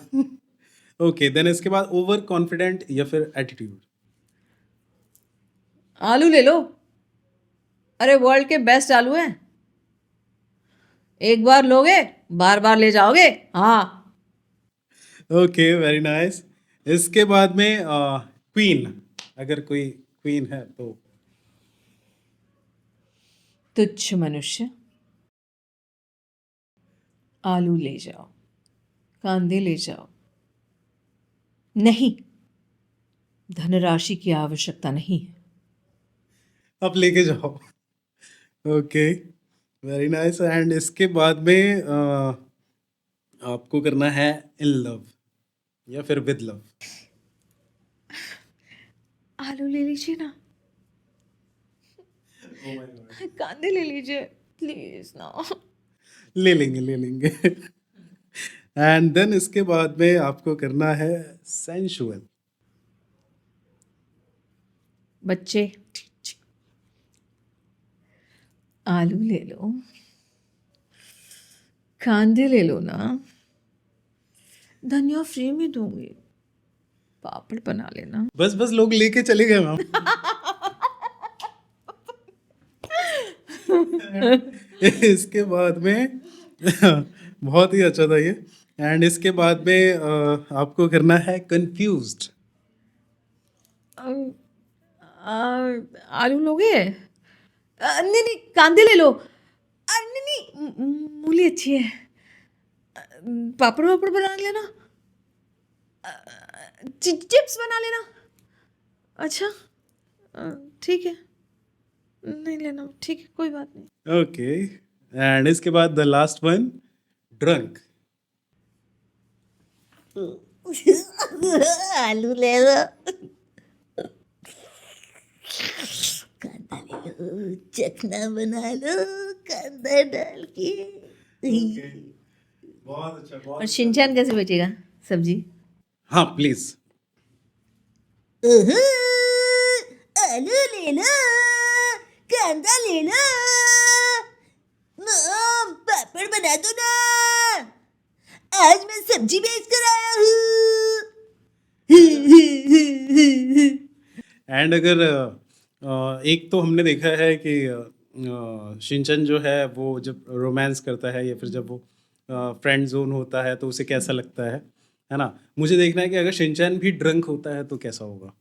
ओके, देन इसके बाद ओवर कॉन्फिडेंट या फिर एटीट्यूड। आलू ले लो, अरे वर्ल्ड के बेस्ट आलू हैं, एक बार लोगे बार बार ले जाओगे। हाँ। Okay, very nice. इसके बाद में क्वीन, अगर कोई क्वीन है तो। तुच्छ मनुष्य, आलू ले जाओ, कांदे ले जाओ, नहीं, धनराशि की आवश्यकता नहीं है। अब लेके जाओ। Okay, very nice. एंड इसके बाद में आपको करना है इन लव या फिर विद लव। आलू ले लीजिए ना, कांदे ले लीजिए प्लीज ना। ले लेंगे ले लेंगे। एंड देन इसके बाद में आपको करना है सेंशुअल। बच्चे, आलू ले लो, कांदे ले लो ना, धनिया फ्री में दूंगी, पापड़ बना लेना। बस बस, लोग लेके चले गए मैम। इसके बाद में बहुत ही अच्छा था ये। एंड इसके बाद में आपको करना है कंफ्यूज्ड। आलू लोगे? नहीं नहीं, कांदे ले लो। नहीं नहीं, मूली अच्छी है, पापड़ वापड़ बना लेना, चिप्स बना लेना। अच्छा, ठीक है, नहीं लेना, ठीक है, कोई बात नहीं। ओके, एंड इसके बाद द लास्ट वन, ड्रंक। आलू ले लो, कांदा ले लो, चखना बना लो, कांदा डाल के। बहुत अच्छा, और शिनचैन कैसे बेचेगा सब्जी? हाँ प्लीज। ओहो, आलू ले लो, कांदा ले लो, मम पापड़ बना दो ना, आज मैं सब्जी बेच कर आया हूँ। एंड अगर एक तो हमने देखा है कि शिनचैन जो है वो जब रोमांस करता है या फिर जब वो फ्रेंड जोन होता है तो उसे कैसा लगता है ना। मुझे देखना है कि अगर शिनचैन भी ड्रंक होता है तो कैसा होगा।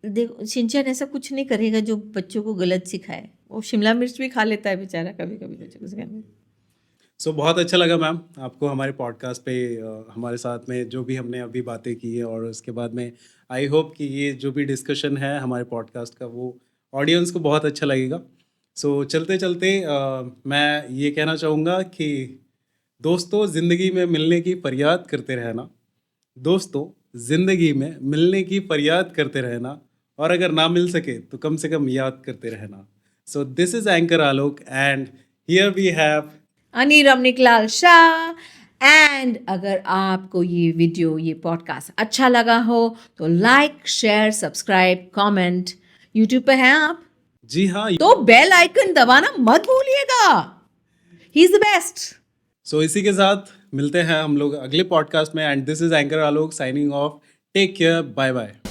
देखो शिनचैन ऐसा कुछ नहीं करेगा जो बच्चों को गलत सिखाए। वो शिमला मिर्च भी खा लेता है बेचारा कभी कभी बच्चों को सिखाने। सो बहुत अच्छा लगा मैम आपको हमारे पॉडकास्ट पे हमारे साथ में जो भी हमने अभी बातें की है, और उसके बाद में आई होप कि ये जो भी डिस्कशन है हमारे पॉडकास्ट का वो ऑडियंस को बहुत अच्छा लगेगा। सो चलते चलते मैं ये कहना चाहूँगा कि दोस्तों ज़िंदगी में मिलने की फरियाद करते रहना, दोस्तों ज़िंदगी में मिलने की फरियाद करते रहना, और अगर ना मिल सके तो कम से कम याद करते रहना। So this is anchor Alok and here we have Ani Ramniklal Shah. And अगर आपको ये वीडियो ये पॉडकास्ट अच्छा लगा हो तो like share subscribe comment. YouTube पे हैं आप जी हाँ। तो बेल आइकन दबाना मत भूलिएगा। He is the best. So इसी के साथ मिलते हैं हम लोग अगले पॉडकास्ट में, and this is anchor Alok signing off. Take care, bye bye.